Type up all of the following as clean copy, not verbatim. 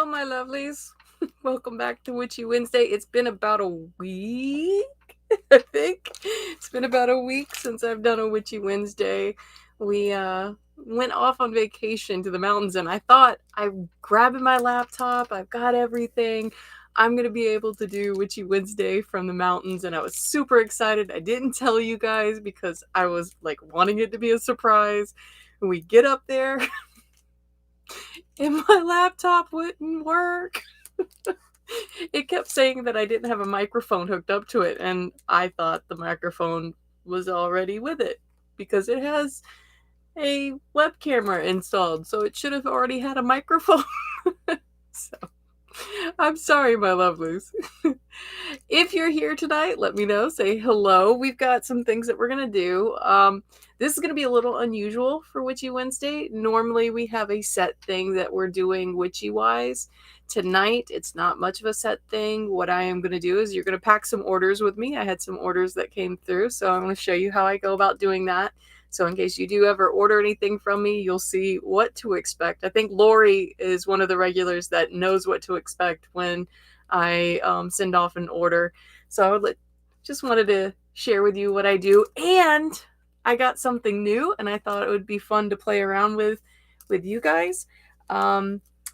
my lovelies. Welcome back to Witchy Wednesday. It's been about a week, I think. It's been about a week since I've done a Witchy Wednesday. We went off on vacation to the mountains, and I thought I'm grabbing my laptop. I've got everything. I'm going to be able to do Witchy Wednesday from the mountains, and I was super excited. I didn't tell you guys because I was like wanting it to be a surprise. When we get up there, and my laptop wouldn't work. It kept saying that I didn't have a microphone hooked up to it, and I thought the microphone was already with it because it has a web camera installed, so it should have already had a microphone. So I'm sorry, my lovelies. If you're here tonight, let me know. Say hello. We've got some things that we're going to do. This is going to be a little unusual for Witchy Wednesday. Normally, we have a set thing that we're doing witchy-wise. Tonight, it's not much of a set thing. What I am going to do is you're going to pack some orders with me. I had some orders that came through, so I'm going to show you how I go about doing that. So in case you do ever order anything from me, you'll see what to expect. I think Lori is one of the regulars that knows what to expect when I send off an order. So I just wanted to share with you what I do. And I got something new, and I thought it would be fun to play around with you guys.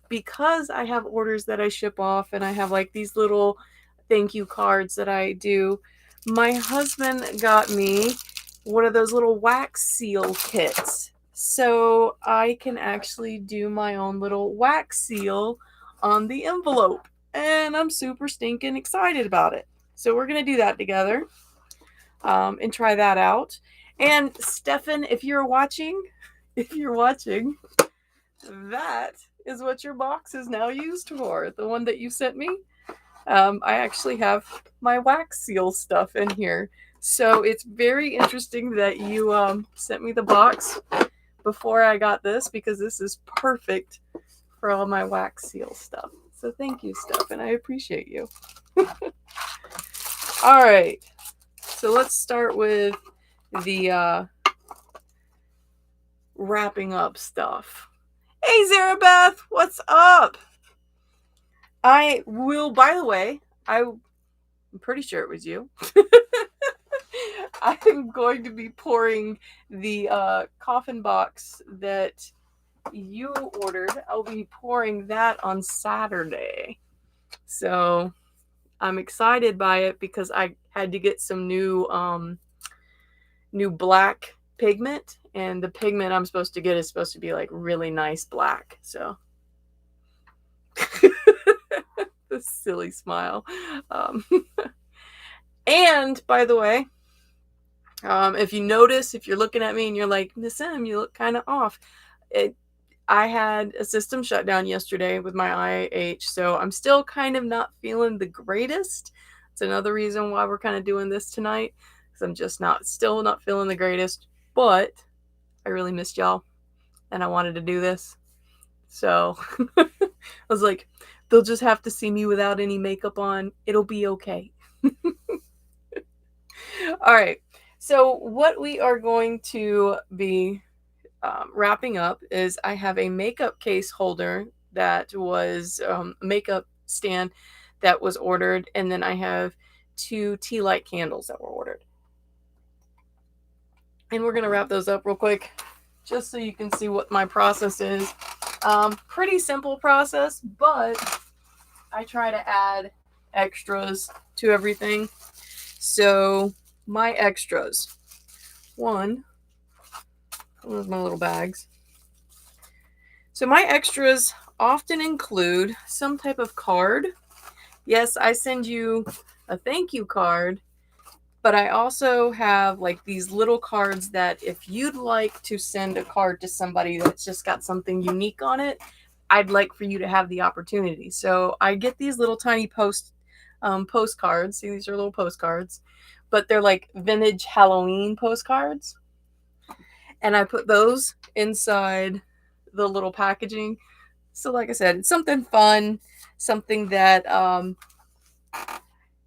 Because I have orders that I ship off, and I have like these little thank you cards that I do. My husband got me one of those little wax seal kits, so I can actually do my own little wax seal on the envelope, and I'm super stinking excited about it. So we're gonna do that together and try that out. And Stefan, if you're watching, that is what your box is now used for, the one that you sent me. I actually have my wax seal stuff in here. So it's very interesting that you sent me the box before I got this, because this is perfect for all my wax seal stuff. So thank you, Steph, and I appreciate you. All right. So let's start with the wrapping up stuff. Hey, Zarabeth, what's up? I will, by the way, I'm pretty sure it was you. I'm going to be pouring the coffin box that you ordered. I'll be pouring that on Saturday. So I'm excited by it because I had to get some new black pigment, and the pigment I'm supposed to get is supposed to be like really nice black. So the silly smile. And by the way, if you notice, if you're looking at me and you're like, Miss M, you look kind of off. I had a system shutdown yesterday with my IH, so I'm still kind of not feeling the greatest. It's another reason why we're kind of doing this tonight, because I'm just still not feeling the greatest. But I really missed y'all, and I wanted to do this. So I was like, they'll just have to see me without any makeup on. It'll be okay. All right. So what we are going to be wrapping up is I have a makeup case holder that was a makeup stand that was ordered, and then I have 2 tea light candles that were ordered. And we're going to wrap those up real quick just so you can see what my process is. Pretty simple process, but I try to add extras to everything. So my extras. Where's my little bags? So my extras often include some type of card. Yes, I send you a thank you card, but I also have like these little cards that if you'd like to send a card to somebody that's just got something unique on it, I'd like for you to have the opportunity. So I get these little tiny postcards. See, these are little postcards, but they're like vintage Halloween postcards. And I put those inside the little packaging. So like I said, it's something fun, something that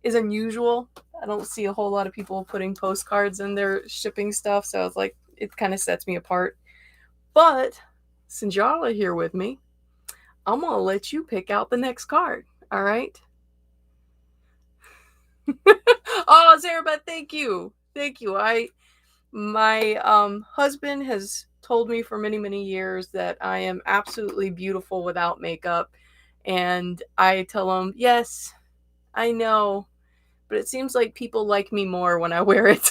is unusual. I don't see a whole lot of people putting postcards in their shipping stuff, so it's like, it kind of sets me apart. But since y'all are here with me, I'm going to let you pick out the next card. All right. Oh, Zarabeth, thank you. Thank you. My husband has told me for many, many years that I am absolutely beautiful without makeup. And I tell him, yes, I know, but it seems like people like me more when I wear it.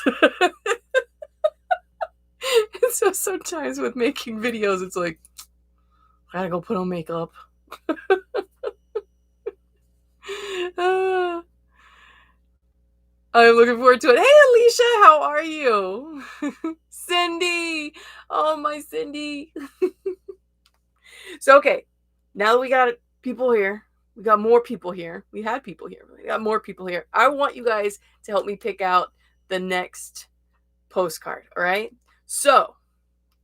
So sometimes with making videos, it's like, I gotta go put on makeup. I'm looking forward to it. Hey, Alicia, how are you? Cindy. Oh, my Cindy. So, okay, now that we got people here, we got more people here. We had people here. We got more people here. I want you guys to help me pick out the next postcard, all right? So,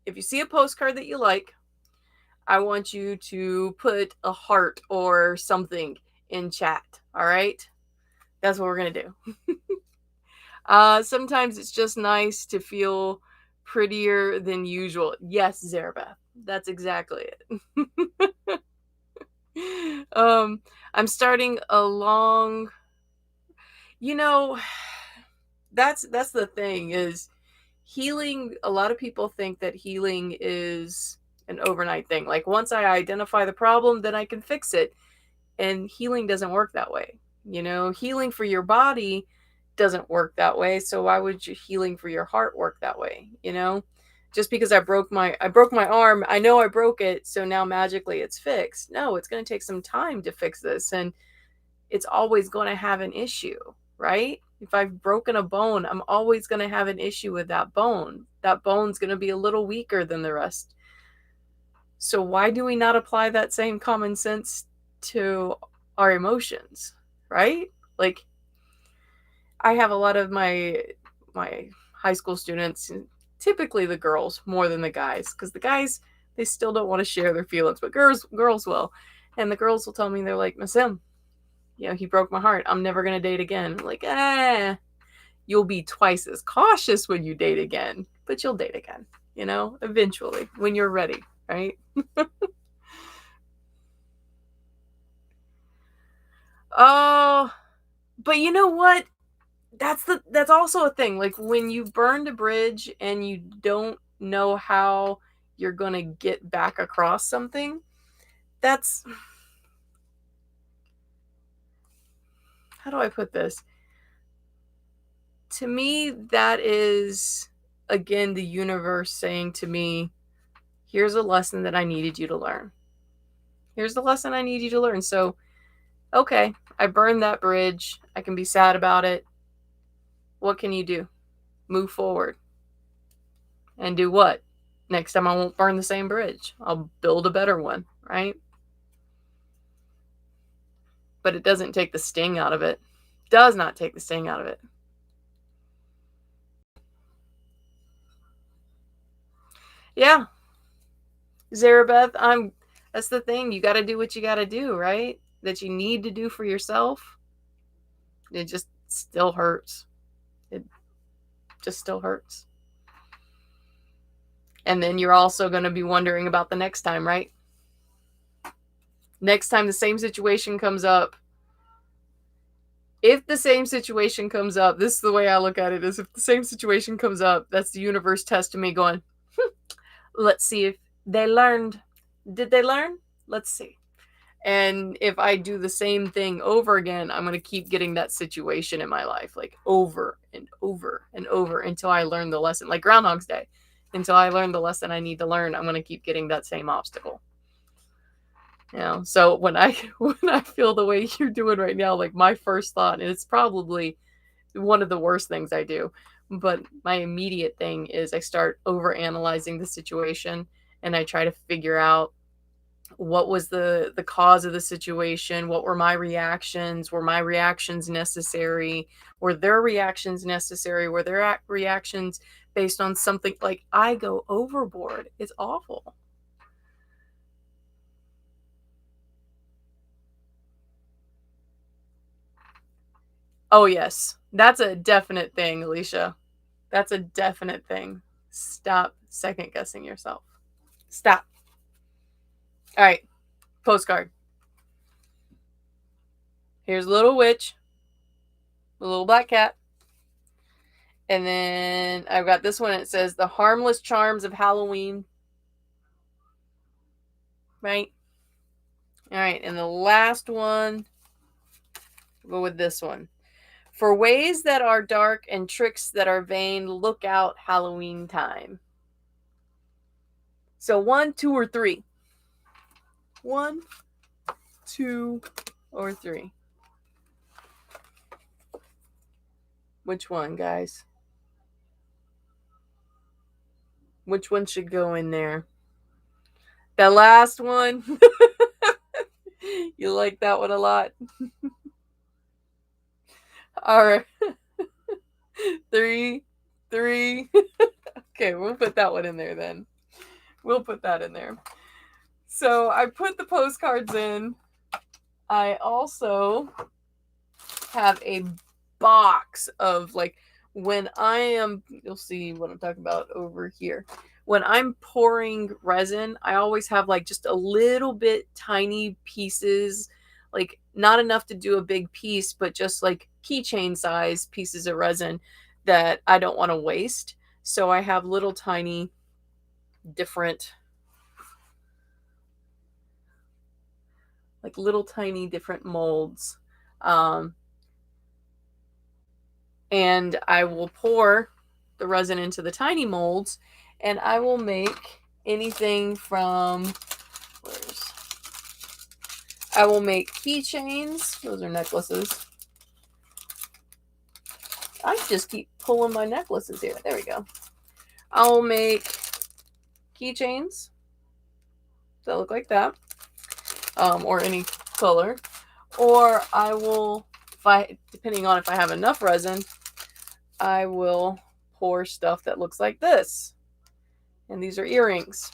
if you see a postcard that you like, I want you to put a heart or something in chat, all right? That's what we're going to do. Sometimes it's just nice to feel prettier than usual. Yes, Zarabeth, that's exactly it. I'm starting a long, you know, that's the thing is healing. A lot of people think that healing is an overnight thing. Like once I identify the problem, then I can fix it. And healing doesn't work that way. Healing for your body doesn't work that way. So why would you healing for your heart work that way? Just because I broke my arm, I know I broke it, so now magically it's fixed. No, it's going to take some time to fix this, and it's always going to have an issue, right? If I've broken a bone, I'm always going to have an issue with that bone. That bone's going to be a little weaker than the rest. So why do we not apply that same common sense to our emotions, right? Like, I have a lot of my high school students, typically the girls more than the guys, because the guys, they still don't want to share their feelings, but girls will. And the girls will tell me, they're like, Miss M, he broke my heart. I'm never going to date again. I'm like, you'll be twice as cautious when you date again, but you'll date again, eventually when you're ready, right? Oh, but you know what? That's also a thing. Like when you burned a bridge and you don't know how you're going to get back across something, that's, how do I put this? To me, that is, again, the universe saying to me, here's a lesson that I needed you to learn. Here's the lesson I need you to learn. So, okay, I burned that bridge. I can be sad about it. What can you do? Move forward. And do what? Next time I won't burn the same bridge. I'll build a better one, right? But it doesn't take the sting out of it. Does not take the sting out of it. Yeah. Zarabeth, that's the thing. You got to do what you got to do, right? That you need to do for yourself. It just still hurts. It just still hurts. And then you're also going to be wondering about the next time, right? Next time the same situation comes up. If the same situation comes up, this is the way I look at it, is if the same situation comes up, that's the universe testing me going, let's see if they learned. Did they learn? Let's see. And if I do the same thing over again, I'm going to keep getting that situation in my life, like over and over and over until I learn the lesson, like Groundhog's Day. Until I learn the lesson I need to learn, I'm going to keep getting that same obstacle. So when I feel the way you're doing right now, like my first thought, and it's probably one of the worst things I do, but my immediate thing is I start over analyzing the situation and I try to figure out what was the cause of the situation. What were my reactions? Were my reactions necessary? Were their reactions necessary? Were their reactions based on something? Like, I go overboard. It's awful. Oh, yes. That's a definite thing, Alicia. That's a definite thing. Stop second guessing yourself. Stop. All right. postcard. Here's a little witch, a little black cat. And then I've got this one. It says the harmless charms of Halloween. Right? All right. And the last one, we'll go with this one. For ways that are dark and tricks that are vain, look out Halloween time. So 1, 2, or 3. 1, 2, or 3. Which one, guys? Which one should go in there? The last one. You like that one a lot. All right. 3. Okay, we'll put that one in there then. We'll put that in there. So I put the postcards in. I also have a box of, like, when I am, you'll see what I'm talking about over here. When I'm pouring resin, I always have like just a little bit tiny pieces, like not enough to do a big piece, but just like keychain size pieces of resin that I don't want to waste. So I have little tiny different, like little tiny different molds. And I will pour the resin into the tiny molds, and I will make anything from, I will make keychains. Those are necklaces. I just keep pulling my necklaces here. There we go. I'll make keychains that look like that, or any color. Or I will, depending on if I have enough resin, I will pour stuff that looks like this. And these are earrings.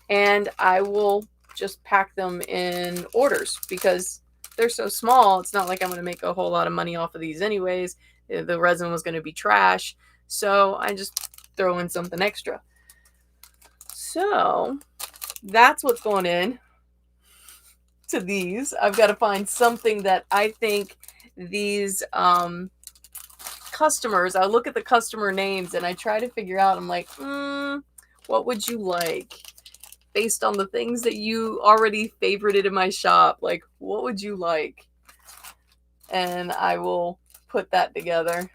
And I will just pack them in orders because they're so small. It's not like I'm going to make a whole lot of money off of these anyways. The resin was going to be trash. So I just throw in something extra. So that's what's going in to these. I've got to find something that I think these customers, I look at the customer names and I try to figure out, I'm like, what would you like? Based on the things that you already favorited in my shop, like, what would you like? And I will put that together.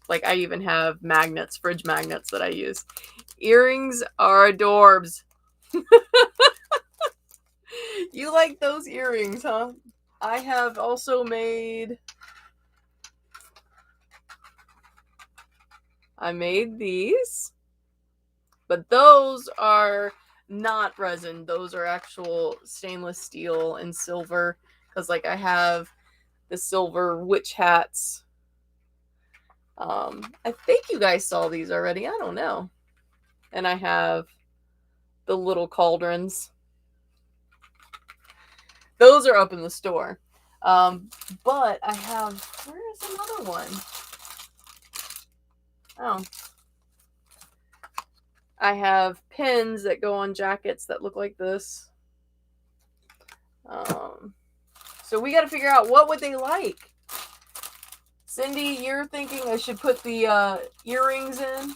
Like, I even have magnets, fridge magnets that I use. Earrings are adorbs. You like those earrings, huh? I have also made, I made these, but those are not resin. Those are actual stainless steel and silver, because like I have the silver witch hats. I think you guys saw these already. I don't know. And I have the little cauldrons. Those are up in the store. But I have, where's another one? Oh. I have pins that go on jackets that look like this. So we got to figure out what would they like. Cindy, you're thinking I should put the earrings in?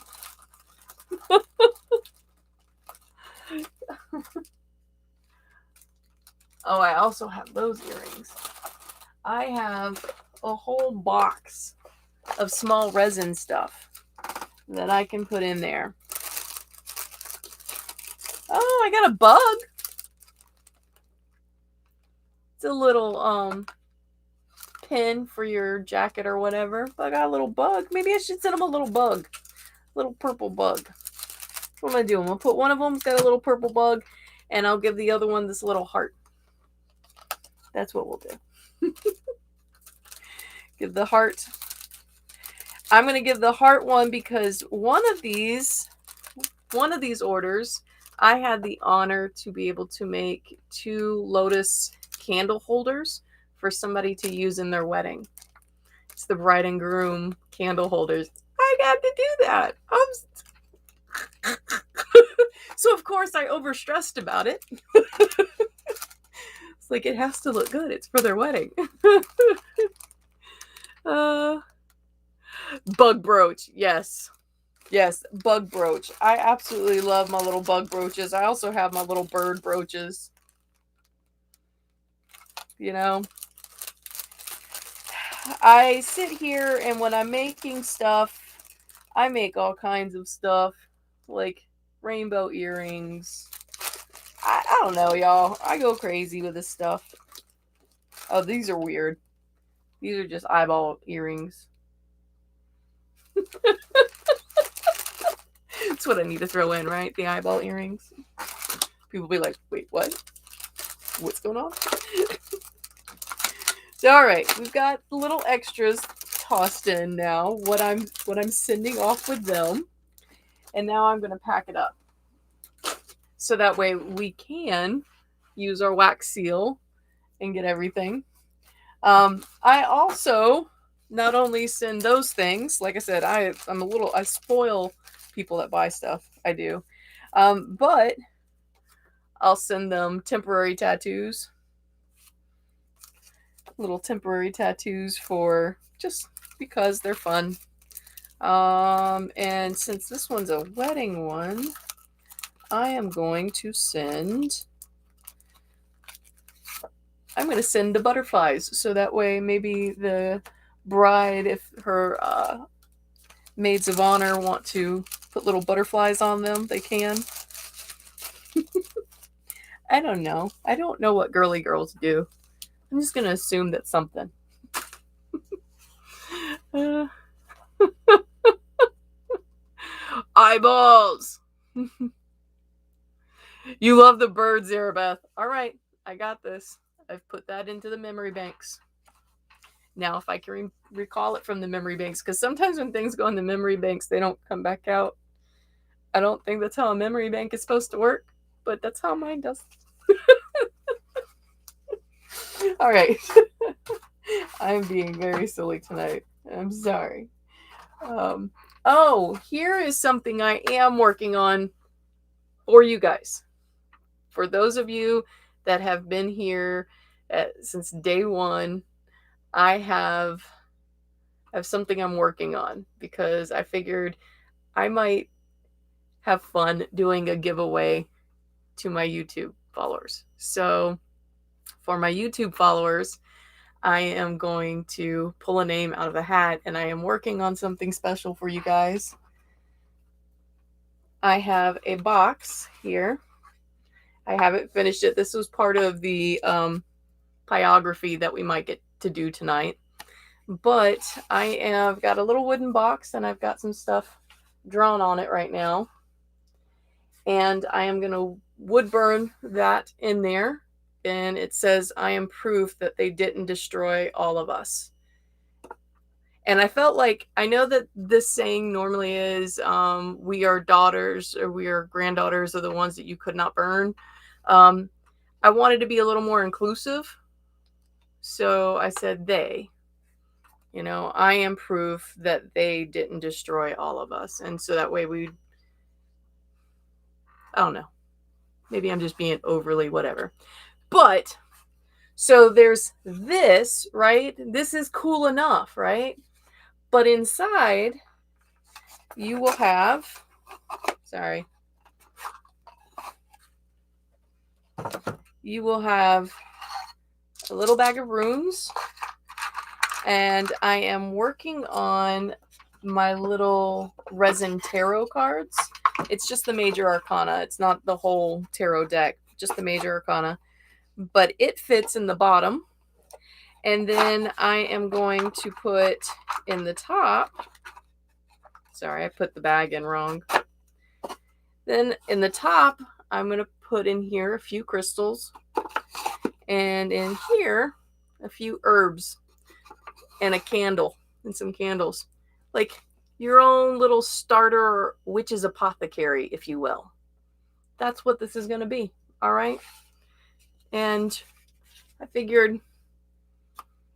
Oh, I also have those earrings. I have a whole box of small resin stuff that I can put in there. Oh, I got a bug. It's a little pin for your jacket or whatever. I got a little bug. Maybe I should send them a little bug. Little purple bug. What am I doing? We'll put one of them, it's got a little purple bug, and I'll give the other one this little heart. That's what we'll do. Give the heart. I'm going to give the heart one because one of these orders, I had the honor to be able to make 2 lotus candle holders for somebody to use in their wedding. It's the bride and groom candle holders. I got to do that. So of course I overstressed about it. like, it has to look good. It's for their wedding. Bug brooch. Yes. Yes, bug brooch. I absolutely love my little bug brooches. I also have my little bird brooches. You know, I sit here and when I'm making stuff, I make all kinds of stuff like rainbow earrings. I don't know, y'all. I go crazy with this stuff. Oh, these are weird. These are just eyeball earrings. That's what I need to throw in, right? The eyeball earrings. People be like, wait, what? What's going on? So, all right, we've got the little extras tossed in now. What I'm sending off with them, and now I'm going to pack it up, so that way we can use our wax seal and get everything. I also not only send those things. Like I said, I spoil people that buy stuff. I do, but I'll send them temporary tattoos. Little temporary tattoos for just because they're fun. And since this one's a wedding one, I am going to send the butterflies, so that way maybe the bride, if her maids of honor want to put little butterflies on them, they can. I don't know. I don't know what girly girls do. I'm just going to assume that's something. Eyeballs! You love the birds, Zarabeth. All right, I got this. I've put that into the memory banks. Now, if I can recall it from the memory banks, because sometimes when things go in the memory banks, they don't come back out. I don't think that's how a memory bank is supposed to work, but that's how mine does. All right. I'm being very silly tonight. I'm sorry. Here is something I am working on for you guys. For those of you that have been here since day one, I have something I'm working on, because I figured I might have fun doing a giveaway to my YouTube followers. So for my YouTube followers, I am going to pull a name out of the hat, and I am working on something special for you guys. I have a box here. I haven't finished it. This was part of the biography that we might get to do tonight. But I have got a little wooden box, and I've got some stuff drawn on it right now. And I am going to wood burn that in there. And it says, I am proof that they didn't destroy all of us. And I felt like, I know that this saying normally is, we are daughters or we are granddaughters of the ones that you could not burn. I wanted to be a little more inclusive. So I said they. I am proof that they didn't destroy all of us. And so that way I don't know. Maybe I'm just being overly whatever. But, so there's this, right? This is cool enough, right? But inside, you will have, you will have a little bag of runes. And I am working on my little resin tarot cards. It's just the major arcana. It's not the whole tarot deck, just the major arcana. But it fits in the bottom. And then I am going to put in the top. Sorry, I put the bag in wrong. Then in the top, I'm going to put in here a few crystals. And in here, a few herbs. And a candle. And some candles. Like your own little starter witch's apothecary, if you will. That's what this is going to be. All right? And I figured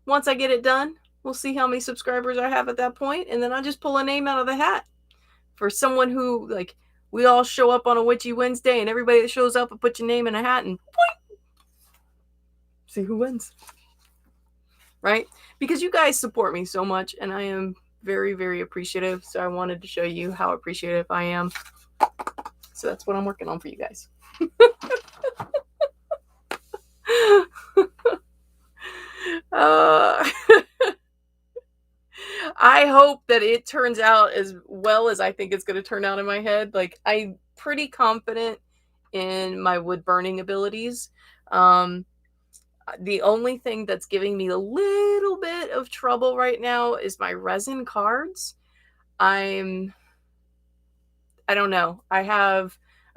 once I get it done, we'll see how many subscribers I have at that point, and then I'll just pull a name out of the hat for someone who, like, we all show up on a Witchy Wednesday, and everybody that shows up will put your name in a hat, and boing! See who wins. Right? Because you guys support me so much, and I am very, very appreciative. So I wanted to show you how appreciative I am. So that's what I'm working on for you guys. I hope that it turns out as well as I think it's going to turn out in my head. Like, I'm pretty confident in my wood burning abilities. The only thing that's giving me a little bit of trouble right now is my resin cards. I don't know. I'm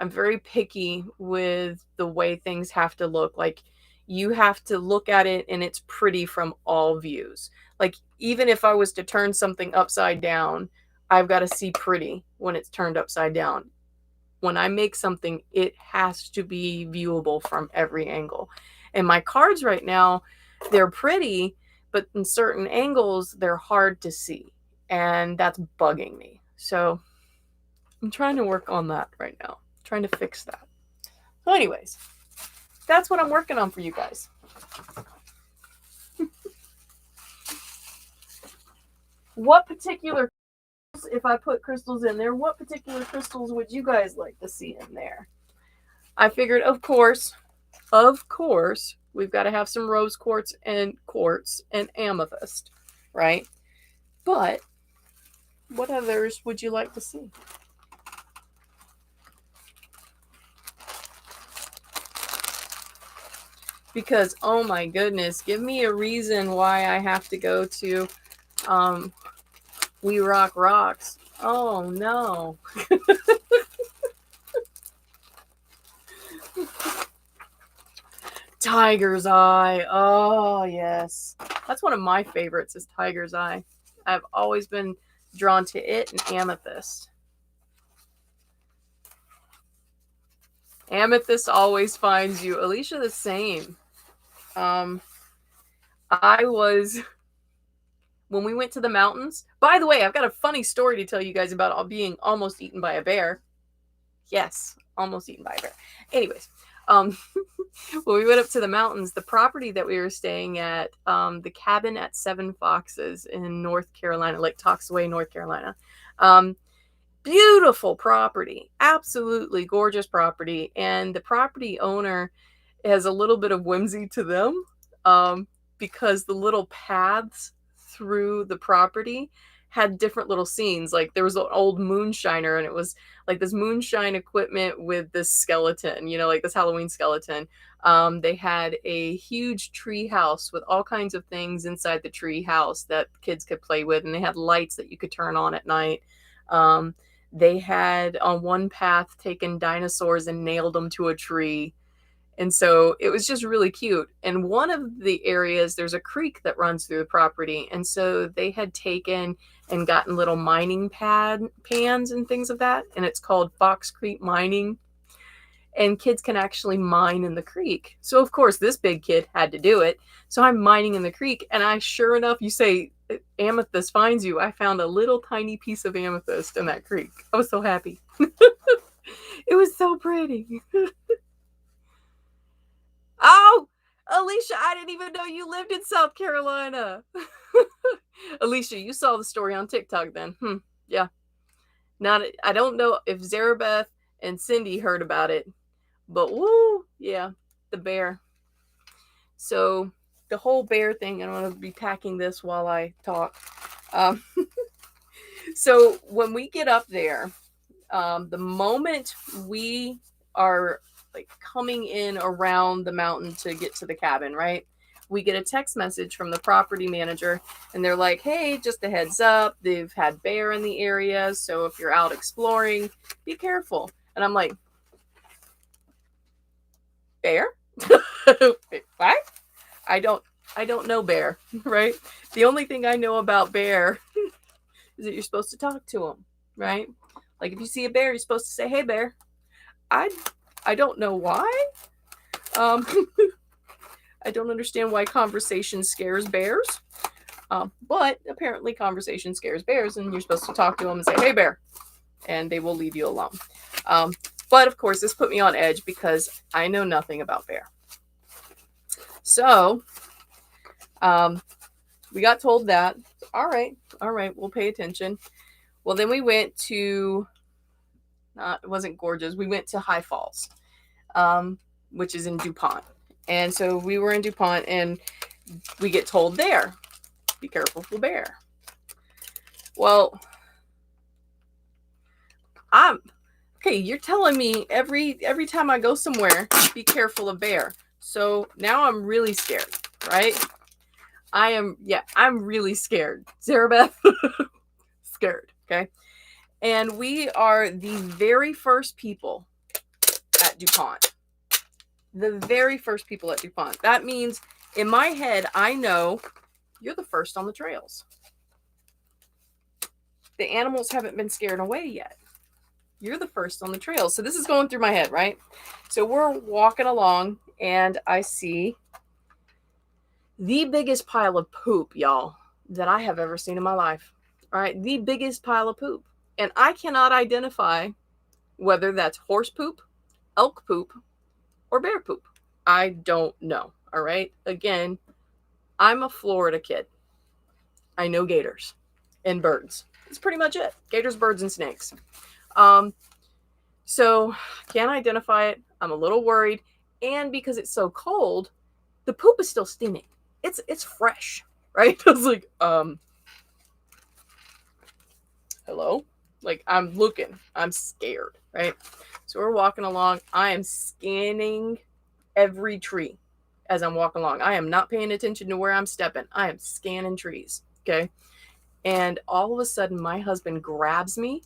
very picky with the way things have to look. Like, you have to look at it and it's pretty from all views. Like, even if I was to turn something upside down, I've got to see pretty when it's turned upside down. When I make something, it has to be viewable from every angle. And my cards right now, they're pretty, but in certain angles, they're hard to see. And that's bugging me. So I'm trying to work on that right now. Trying to fix that. So anyways, that's what I'm working on for you guys. What particular, if I put crystals in there, what particular crystals would you guys like to see in there? I figured, of course, we've got to have some rose quartz and amethyst, right? But what others would you like to see? Because, oh my goodness, give me a reason why I have to go to We Rock Rocks. Oh no. Tiger's Eye. Oh yes. That's one of my favorites, is Tiger's Eye. I've always been drawn to it and amethyst. Amethyst always finds you. Alicia, the same. When we went to the mountains, by the way, I've got a funny story to tell you guys about being almost eaten by a bear. Yes, almost eaten by a bear. Anyways, when we went up to the mountains, the property that we were staying at, the cabin at Seven Foxes in North Carolina, Lake Toxaway, North Carolina, beautiful property, absolutely gorgeous property. And the property owner has a little bit of whimsy to them, because the little paths through the property had different little scenes. Like, there was an old moonshiner, and it was like this moonshine equipment with this skeleton, like this Halloween skeleton. They had a huge tree house with all kinds of things inside the tree house that kids could play with, and they had lights that you could turn on at night. They had on one path taken dinosaurs and nailed them to a tree. And so it was just really cute. And one of the areas, there's a creek that runs through the property. And so they had taken and gotten little mining pans and things of that. And it's called Fox Creek Mining. And kids can actually mine in the creek. So, of course, this big kid had to do it. So I'm mining in the creek. And sure enough, you say amethyst finds you. I found a little tiny piece of amethyst in that creek. I was so happy. It was so pretty. Oh, Alicia, I didn't even know you lived in South Carolina. Alicia, you saw the story on TikTok then. Yeah. I don't know if Zarabeth and Cindy heard about it, but woo, yeah, the bear. So the whole bear thing, I'm going to be packing this while I talk. So when we get up there, the moment we are like coming in around the mountain to get to the cabin, right? We get a text message from the property manager, and they're like, hey, just a heads up, they've had bear in the area, so if you're out exploring, be careful. And I'm like, bear? What? I don't know bear, right? The only thing I know about bear is that you're supposed to talk to them, right? Like, if you see a bear, you're supposed to say, hey, bear. I don't know why. I don't understand why conversation scares bears. But apparently conversation scares bears, and you're supposed to talk to them and say, hey, bear. And they will leave you alone. But, of course, this put me on edge because I know nothing about bear. So, we got told that. All right, we'll pay attention. Well, then we went to, it wasn't Gorgeous. We went to High Falls, which is in DuPont. And so we were in DuPont, and we get told there, be careful for bear. Well, okay, you're telling me every time I go somewhere, be careful of bear. So now I'm really scared, right? I'm really scared. Sarah Beth, scared, okay? And we are the very first people at DuPont. The very first people at DuPont. That means in my head, I know you're the first on the trails. The animals haven't been scared away yet. You're the first on the trail. So this is going through my head, right? So we're walking along, and I see the biggest pile of poop, y'all, that I have ever seen in my life. All right, the biggest pile of poop. And I cannot identify whether that's horse poop, elk poop, or bear poop. I don't know. All right. Again, I'm a Florida kid. I know gators and birds. That's pretty much it. Gators, birds, and snakes. So can't identify it. I'm a little worried. And because it's so cold, the poop is still steaming. It's fresh, right? I was like, hello? Like, I'm looking. I'm scared, right? So we're walking along. I am scanning every tree as I'm walking along. I am not paying attention to where I'm stepping. I am scanning trees, okay? And all of a sudden, my husband grabs me,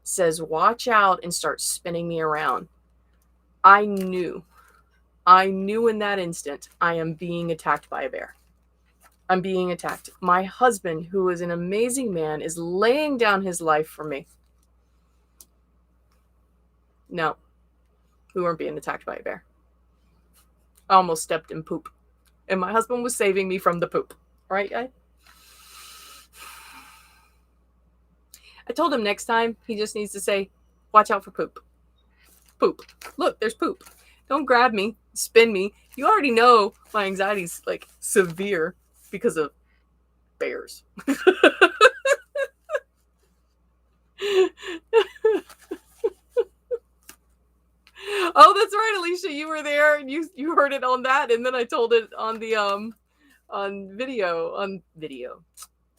says, watch out, and starts spinning me around. I knew in that instant, I am being attacked by a bear. I'm being attacked. My husband, who is an amazing man, is laying down his life for me. No, we weren't being attacked by a bear. I almost stepped in poop. And my husband was saving me from the poop. Right, guy? I told him next time he just needs to say, watch out for poop. Poop. Look, there's poop. Don't grab me, spin me. You already know my anxiety's like severe because of bears. Oh, that's right, Alicia. You were there and you heard it on that, and then I told it on the on video.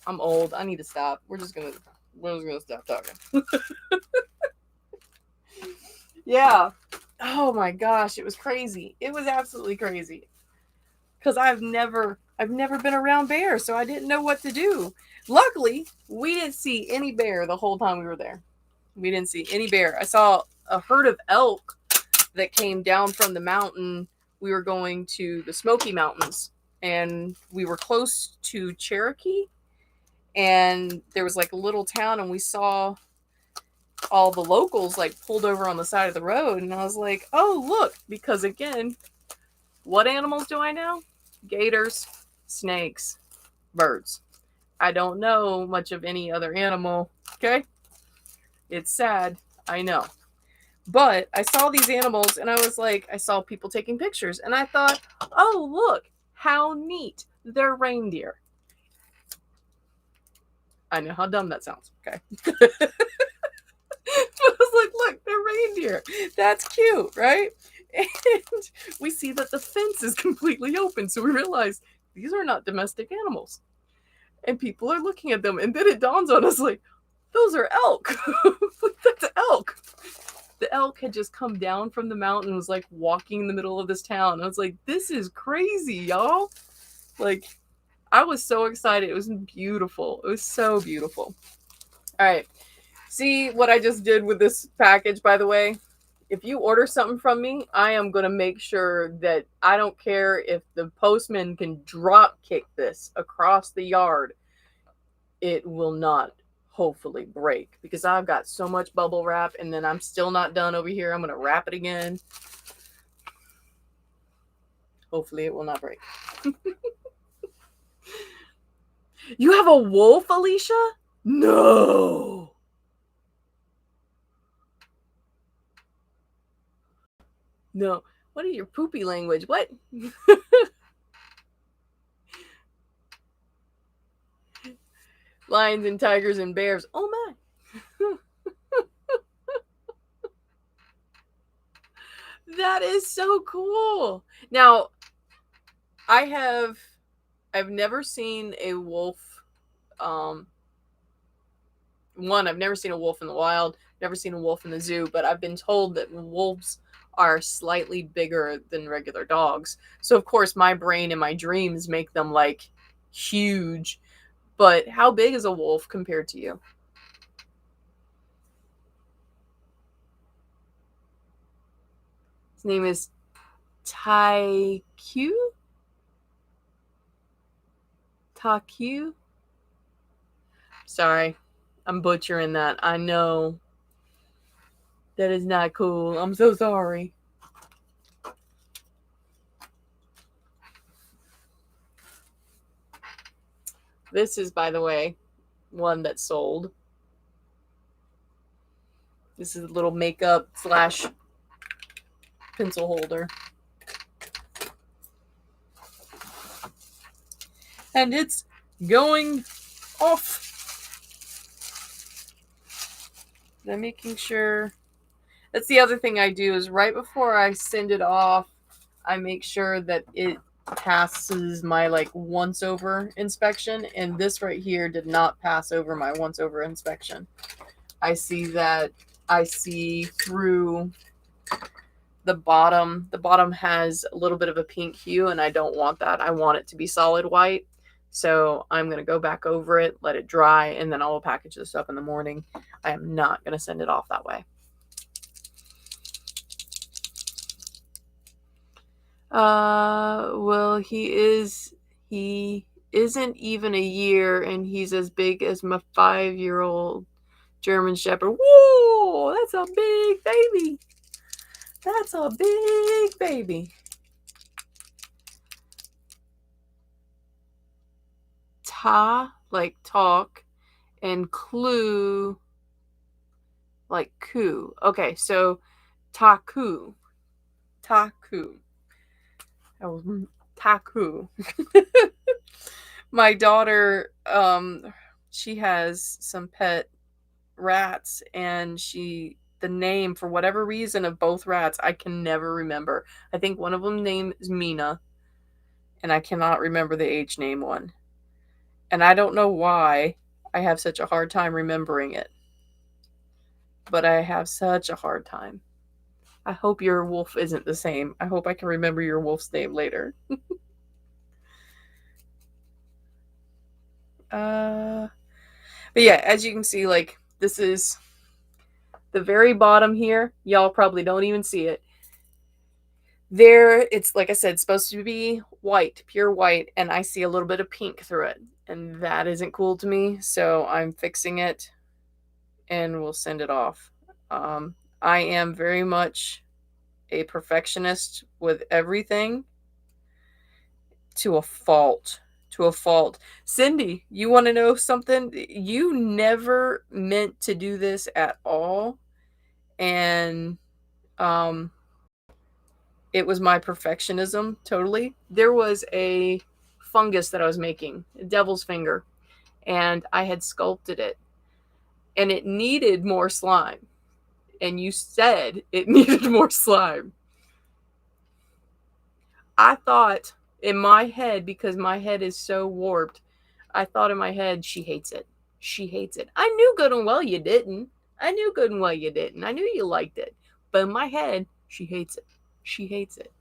I'm old. I need to stop. We're just gonna stop talking. Yeah. Oh my gosh, it was crazy. It was absolutely crazy. Because I've never been around bears, so I didn't know what to do. Luckily, we didn't see any bear the whole time we were there. We didn't see any bear. I saw a herd of elk that came down from the mountain. We were going to the Smoky Mountains, and we were close to Cherokee, and there was like a little town, and we saw all the locals like pulled over on the side of the road, and I was like, oh, look, because again, what animals do I know? Gators, snakes, birds. I don't know much of any other animal, okay? It's sad, I know. But I saw these animals, and I was like, I saw people taking pictures, and I thought, oh, look, how neat. They're reindeer. I know how dumb that sounds, okay? I was like, look, they're reindeer. That's cute, right? And we see that the fence is completely open. So we realize these are not domestic animals. And people are looking at them. And then it dawns on us like, those are elk. That's elk. The elk had just come down from the mountain and was like walking in the middle of this town. I was like, this is crazy, y'all. Like, I was so excited. It was beautiful. It was so beautiful. All right. See what I just did with this package, by the way? If you order something from me, I am going to make sure that I don't care if the postman can drop kick this across the yard. It will not hopefully break because I've got so much bubble wrap, and then I'm still not done over here. I'm going to wrap it again. Hopefully it will not break. You have a wolf, Alicia? No. No. What are your poopy language? What? Lions and tigers and bears. Oh my. That is so cool. Now, I've never seen a wolf. I've never seen a wolf in the wild, never seen a wolf in the zoo, but I've been told that wolves are slightly bigger than regular dogs. So of course my brain and my dreams make them like huge. But how big is a wolf compared to you? His name is Taku? Taku? Sorry, I'm butchering that. I know. That is not cool. I'm so sorry. This is, by the way, one that sold. This is a little makeup slash pencil holder. And it's going off. I'm making sure. That's the other thing I do is right before I send it off, I make sure that it passes my like once over inspection. And this right here did not pass over my once over inspection. I see through the bottom. The bottom has a little bit of a pink hue, and I don't want that. I want it to be solid white. So I'm going to go back over it, let it dry, and then I will package this up in the morning. I am not going to send it off that way. Well, he isn't even a year, and he's as big as my 5-year-old German Shepherd. Whoa, that's a big baby. That's a big baby. Ta, like talk, and clue, like coo. Okay, so taku. Taku. That was taku. My daughter, she has some pet rats, and the name, for whatever reason, of both rats, I can never remember. I think one of them name is Mina, and I cannot remember the H name one. And I don't know why I have such a hard time remembering it. But I have such a hard time. I hope your wolf isn't the same. I hope I can remember your wolf's name later. But yeah, as you can see, like, this is the very bottom here. Y'all probably don't even see it. There, it's like I said, supposed to be white, pure white, and I see a little bit of pink through it. And that isn't cool to me, so I'm fixing it and we'll send it off. I am very much a perfectionist with everything, to a fault. To a fault. Cindy, you want to know something? You never meant to do this at all. And it was my perfectionism, totally. There was a fungus that I was making, a devil's finger, and I had sculpted it. And it needed more slime. And you said it needed more slime. I thought in my head, because my head is so warped, I thought in my head, she hates it. She hates it. I knew good and well you didn't. I knew good and well you didn't. I knew you liked it. But in my head, she hates it. She hates it.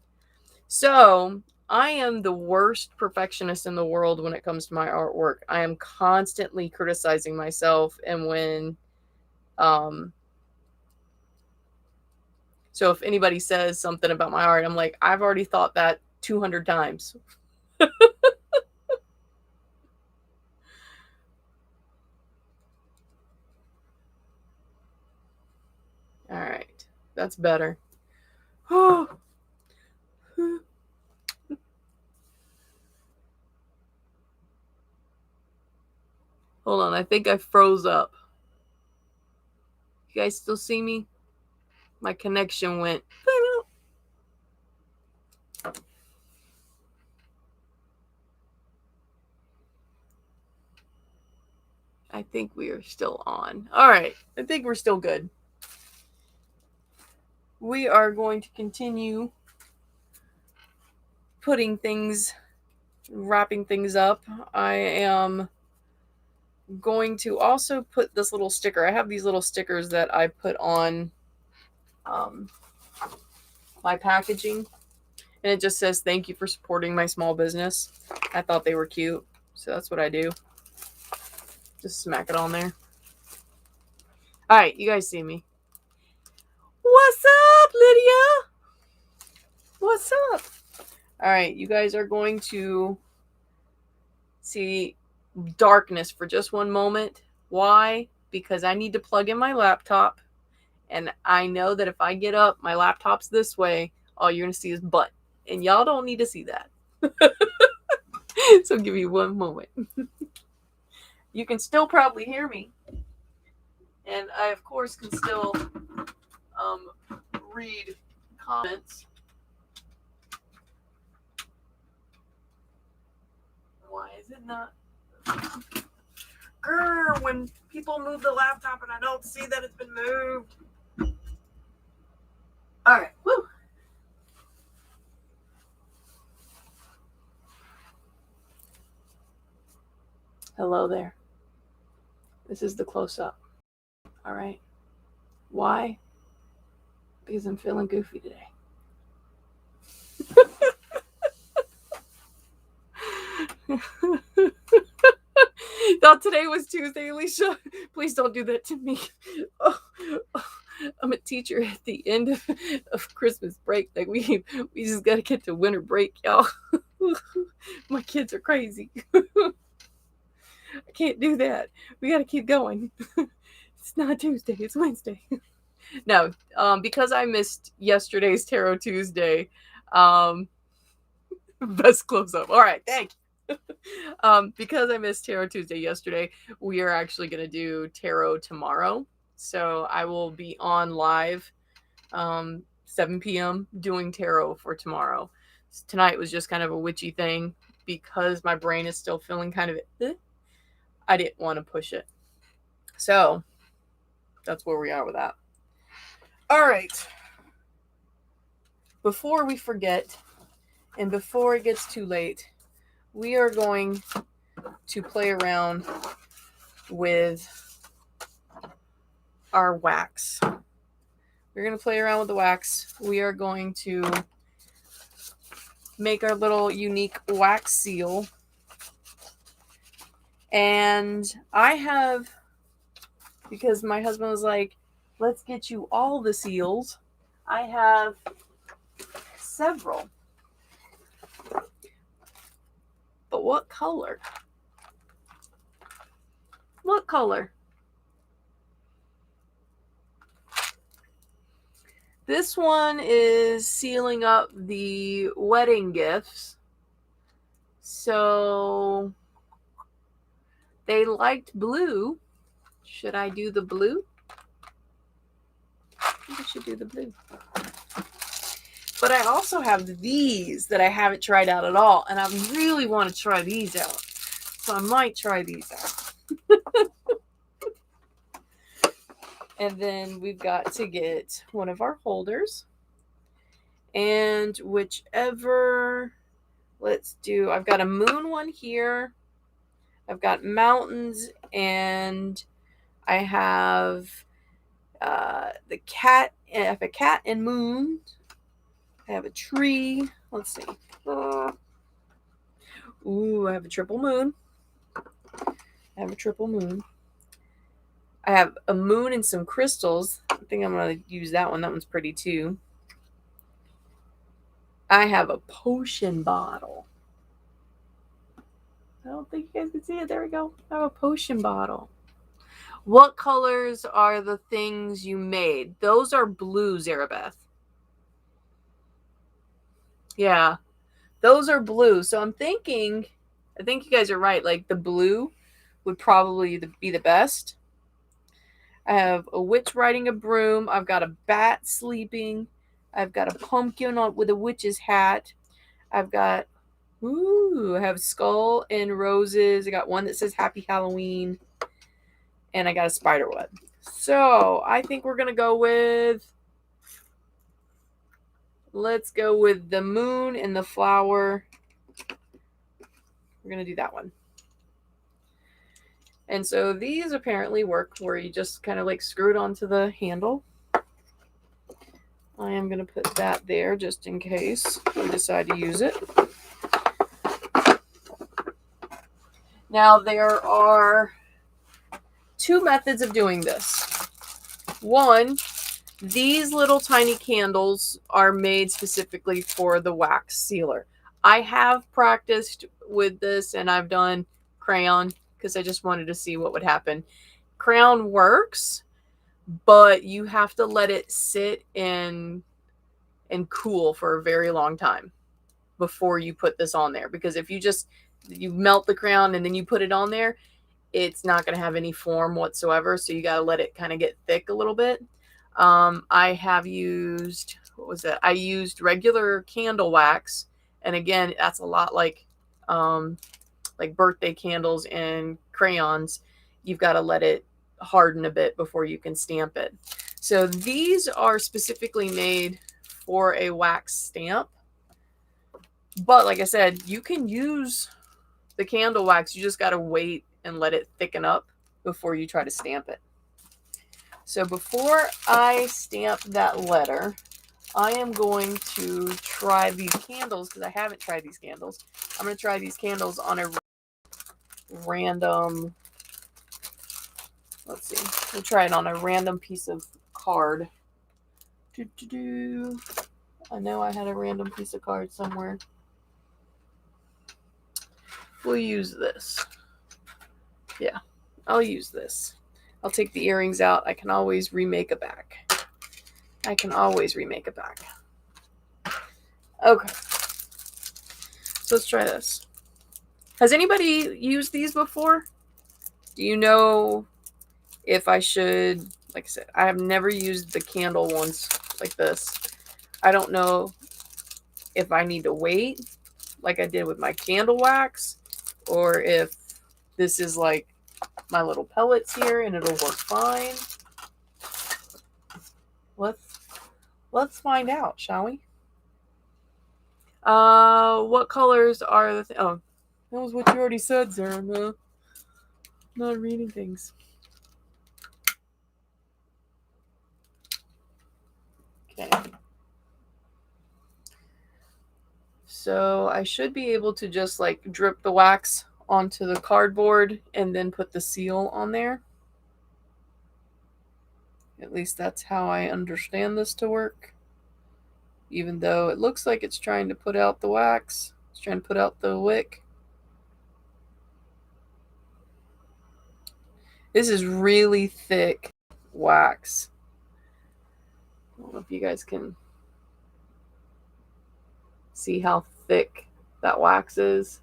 So I am the worst perfectionist in the world when it comes to my artwork. I am constantly criticizing myself. And when, so if anybody says something about my art, I'm like, I've already thought that 200 times. All right, that's better. Hold on, I think I froze up. You guys still see me? My connection went. I think we are still on. All right. I think we're still good. We are going to continue wrapping things up. I am going to also put this little sticker. I have these little stickers that I put on my packaging. And it just says, thank you for supporting my small business. I thought they were cute. So that's what I do. Just smack it on there. All right, you guys see me. What's up, Lydia? What's up? All right, you guys are going to see darkness for just one moment. Why? Because I need to plug in my laptop. And I know that if I get up, my laptop's this way, all you're going to see is butt. And y'all don't need to see that. So give me one moment. You can still probably hear me. And I, of course, can still read comments. Why is it not? Grr, when people move the laptop and I don't see that it's been moved. All right. Woo. Hello there. This is the close-up. All right. Why? Because I'm feeling goofy today. Thought today was Tuesday, Alicia. Please don't do that to me. I'm a teacher at the end of Christmas break. Like we just gotta get to winter break, y'all. My kids are crazy. I can't do that. We gotta keep going. It's not Tuesday, it's Wednesday. No, because I missed yesterday's Tarot Tuesday. Best close up. All right, thank you. Because I missed Tarot Tuesday yesterday, we are actually going to do tarot tomorrow. So I will be on live 7 p.m. doing tarot for tomorrow. So tonight was just kind of a witchy thing because my brain is still feeling kind of I didn't want to push it. So that's where we are with that. All right. Before we forget and before it gets too late, we are going to play around with our wax. We're going to play around with the wax. We are going to make our little unique wax seal. And I have, because my husband was like, let's get you all the seals. I have several. But what color? What color? This one is sealing up the wedding gifts. So they liked blue. Should I do the blue? I think I should do the blue. But I also have these that I haven't tried out at all. And I really want to try these out. So I might try these out. And then we've got to get one of our holders. And whichever, let's do, I've got a moon one here. I've got mountains. And I have the cat. I have a cat and moon. I have a tree. Let's see. Ooh, I have a triple moon. I have a moon and some crystals. I think I'm going to use that one. That one's pretty too. I have a potion bottle. I don't think you guys can see it. There we go. I have a potion bottle. What colors are the things you made? Those are blue, Zarabeth. Yeah, those are blue. So I'm thinking, I think you guys are right. Like the blue would probably be the best. I have a witch riding a broom. I've got a bat sleeping. I've got a pumpkin with a witch's hat. I've got, I have skull and roses. I got one that says Happy Halloween. And I got a spider web. So I think we're going to go with, let's go with the moon and the flower. We're going to do that one. And so these apparently work where you just kind of like screw it onto the handle. I am going to put that there just in case we decide to use it. Now there are two methods of doing this. One, these little tiny candles are made specifically for the wax sealer. I have practiced with this and I've done crayon because I just wanted to see what would happen. Crayon works, but you have to let it sit and cool for a very long time before you put this on there. Because if you melt the crayon and then you put it on there, it's not going to have any form whatsoever. So you got to let it kind of get thick a little bit. I have used, what was that? I used regular candle wax. And again, that's a lot like birthday candles and crayons. You've got to let it harden a bit before you can stamp it. So these are specifically made for a wax stamp. But like I said, you can use the candle wax. You just got to wait and let it thicken up before you try to stamp it. So before I stamp that letter, I am going to try these candles because I haven't tried these candles. I'm going to try these candles on a random, let's see, we'll try it on a random piece of card. I know I had a random piece of card somewhere. We'll use this. Yeah, I'll use this. I'll take the earrings out. I can always remake a back. Okay. So let's try this. Has anybody used these before? Do you know if I should, like I said, I have never used the candle ones like this. I don't know if I need to wait like I did with my candle wax, or if this is like my little pellets here and it'll work fine. Let's find out, shall we? What colors are the oh, that was what you already said, Sarah. I'm not reading things. Okay. So I should be able to just like drip the wax onto the cardboard and then put the seal on there. At least that's how I understand this to work. Even though it looks like it's trying to put out the wax. It's trying to put out the wick. This is really thick wax. I don't know if you guys can see how thick that wax is.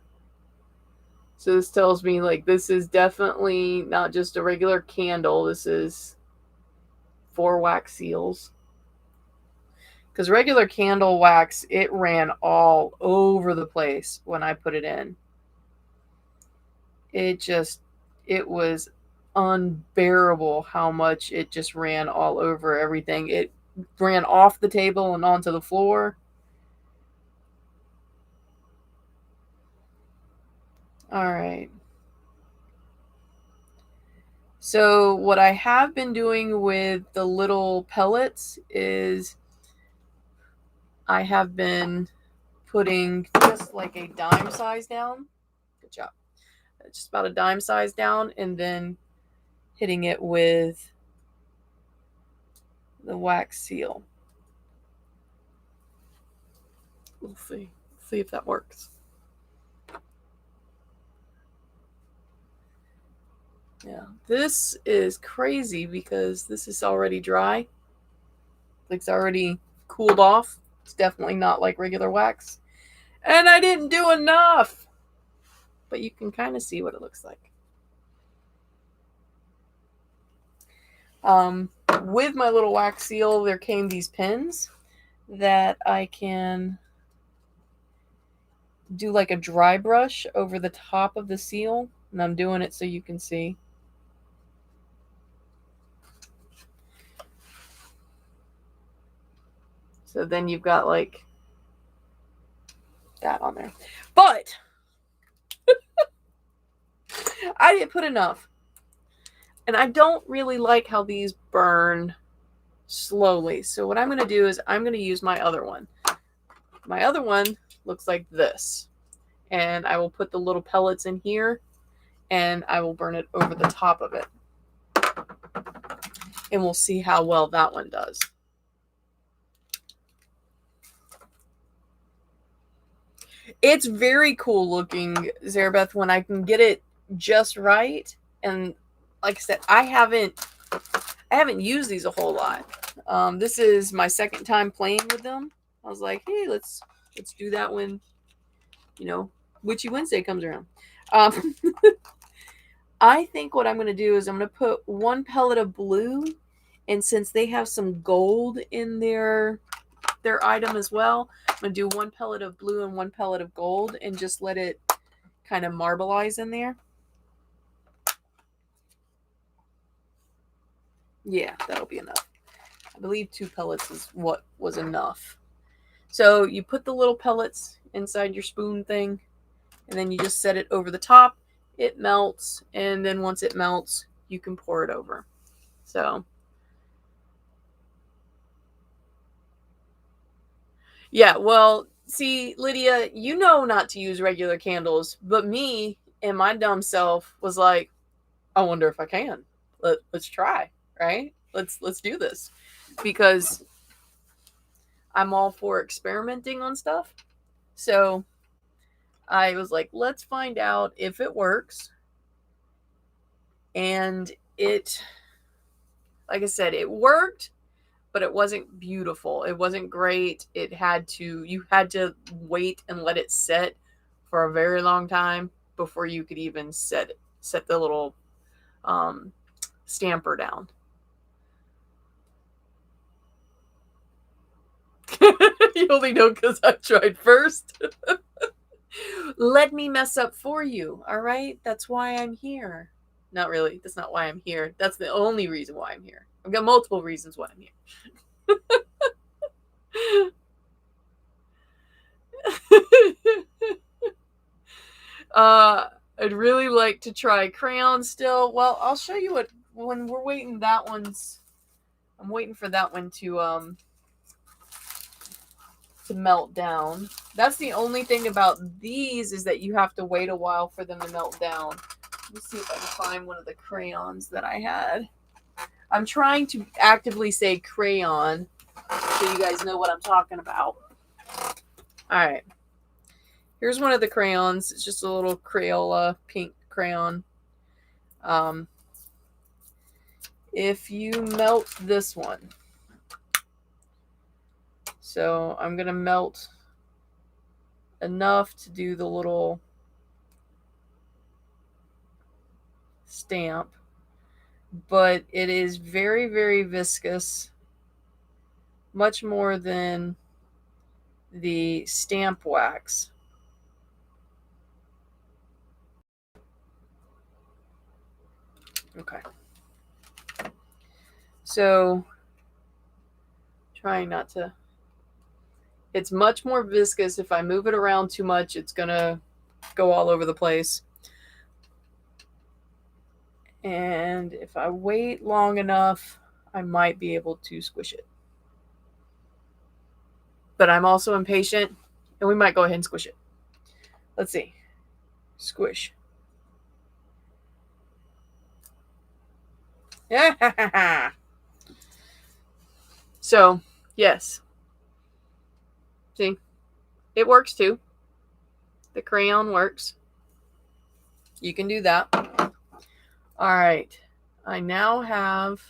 So this tells me like this is definitely not just a regular candle. This is 4 wax seals. Because regular candle wax, it ran all over the place when I put it in. It was unbearable how much it just ran all over everything. It ran off the table and onto the floor. All right. So what I have been doing with the little pellets is I have been putting just like a dime size down. Good job. Just about a dime size down, and then hitting it with the wax seal. We'll see. See if that works. Yeah, this is crazy because this is already dry. Like it's already cooled off. It's definitely not like regular wax. And I didn't do enough. But you can kind of see what it looks like. With my little wax seal, there came these pins that I can do like a dry brush over the top of the seal. And I'm doing it so you can see. So then you've got like that on there. But I didn't put enough. And I don't really like how these burn slowly. So what I'm going to do is I'm going to use my other one. My other one looks like this. And I will put the little pellets in here and I will burn it over the top of it. And we'll see how well that one does. It's very cool looking, Zarabeth, when I can get it just right. And like I said, I haven't used these a whole lot. This is my second time playing with them. I was like, hey, let's do that when, Witchy Wednesday comes around. I think what I'm going to do is I'm going to put one pellet of blue, and since they have some gold in their item as well, I'm going to do one pellet of blue and one pellet of gold and just let it kind of marbleize in there. Yeah, that'll be enough. I believe 2 pellets is what was enough. So you put the little pellets inside your spoon thing, and then you just set it over the top. It melts, and then once it melts, you can pour it over. So, yeah, well, see, Lydia, you know not to use regular candles, but me and my dumb self was like, I wonder if I can. Let's try, right? Let's do this, because I'm all for experimenting on stuff. So I was like, let's find out if it works. And it, like I said, it worked, but it wasn't beautiful. It wasn't great. You had to wait and let it set for a very long time before you could even set the little stamper down. You only know because I tried first. Let me mess up for you, all right? That's why I'm here. Not really. That's not why I'm here. That's the only reason why I'm here. I've got multiple reasons why I'm here. I'd really like to try crayon still. Well, I'll show you what when we're waiting. I'm waiting for that one to melt down. That's the only thing about these, is that you have to wait a while for them to melt down. Let me see if I can find one of the crayons that I had. I'm trying to actively say crayon so you guys know what I'm talking about. All right. Here's one of the crayons. It's just a little Crayola pink crayon. If you melt this one, so I'm going to melt enough to do the little stamp, but it is very, very viscous, much more than the stamp wax. Okay. So, trying not to... It's much more viscous. If I move it around too much, it's going to go all over the place. And if I wait long enough, I might be able to squish it. But I'm also impatient, and we might go ahead and squish it. Let's see. Squish. Yeah. So, yes. See, it works too. The crayon works. You can do that. All right. I now have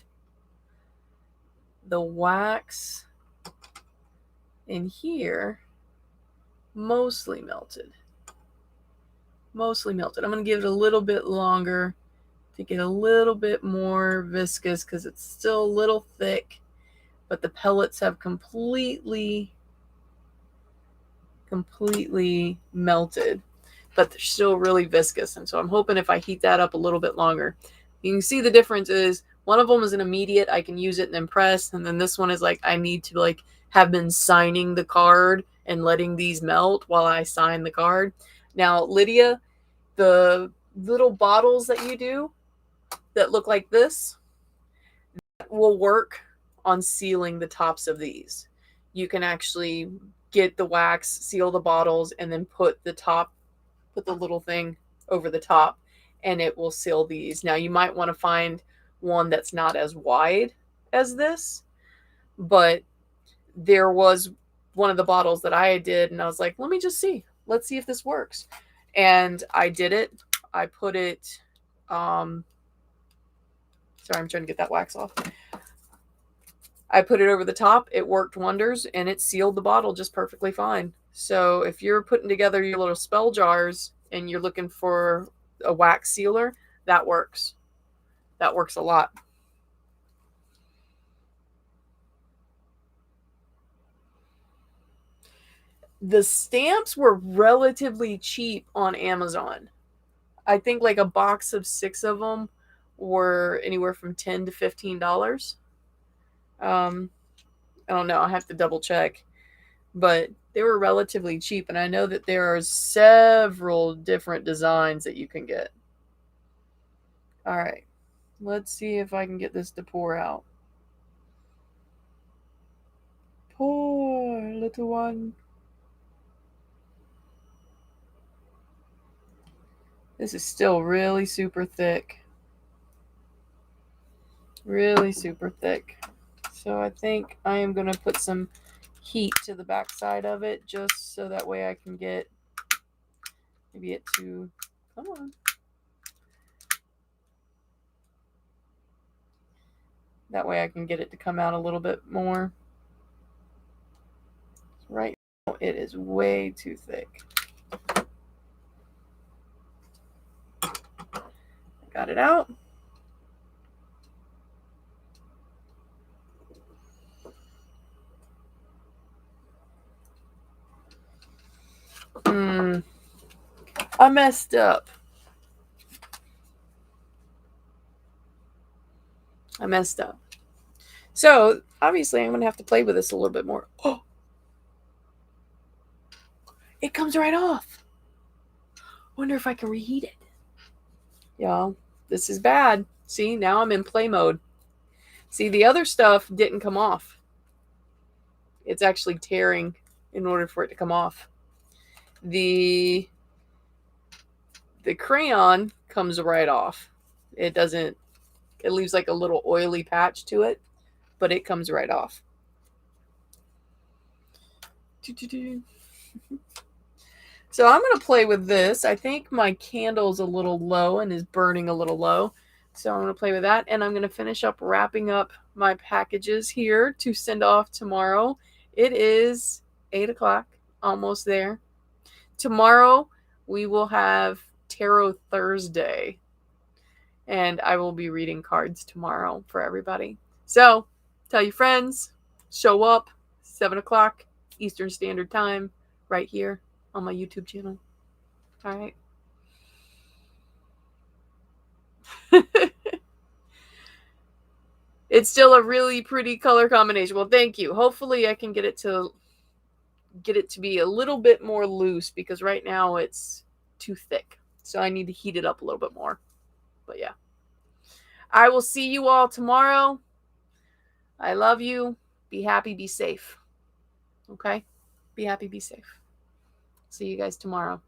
the wax in here mostly melted. Mostly melted. I'm going to give it a little bit longer to get a little bit more viscous because it's still a little thick, but the pellets have completely melted, but they're still really viscous. And so I'm hoping if I heat that up a little bit longer, you can see the difference is one of them is an immediate, I can use it and then press, and then this one is like I need to like have been signing the card and letting these melt while I sign the card. Now, Lydia, the little bottles that you do that look like this will work on sealing the tops of these. You can actually get the wax, seal the bottles, and then put the little thing over the top, and it will seal these. Now, you might want to find one that's not as wide as this, but there was one of the bottles that I did, and I was like, let me just see. Let's see if this works. And I did it. I put it, sorry, I'm trying to get that wax off. I put it over the top. It worked wonders, and it sealed the bottle just perfectly fine. So if you're putting together your little spell jars and you're looking for a wax sealer, that works. That works a lot. The stamps were relatively cheap on Amazon. I think like a box of 6 of them were anywhere from $10 to $15. I don't know. I have to double check. But they were relatively cheap, and I know that there are several different designs that you can get. All right. Let's see if I can get this to pour out. Pour, little one. This is still really super thick. Really super thick. So I think I am going to put some heat to the back side of it just so that way I can get maybe it to, come on. That way I can get it to come out a little bit more. Right now it is way too thick. Got it out. I messed up. So, obviously, I'm going to have to play with this a little bit more. Oh! It comes right off. Wonder if I can reheat it. Y'all, this is bad. See, now I'm in play mode. See, the other stuff didn't come off. It's actually tearing in order for it to come off. The crayon comes right off. It doesn't, it leaves like a little oily patch to it, but it comes right off. So I'm going to play with this. I think my candle's a little low and is burning a little low. So I'm going to play with that. And I'm going to finish up wrapping up my packages here to send off tomorrow. It is 8 o'clock, almost there. Tomorrow we will have Tarot Thursday. And I will be reading cards tomorrow for everybody. So tell your friends, show up, 7 o'clock Eastern Standard Time, right here on my YouTube channel. All right. It's still a really pretty color combination. Well, thank you. Hopefully I can get it to be a little bit more loose, because right now it's too thick. So I need to heat it up a little bit more. But yeah. I will see you all tomorrow. I love you. Be happy, be safe. Okay? Be happy, be safe. See you guys tomorrow.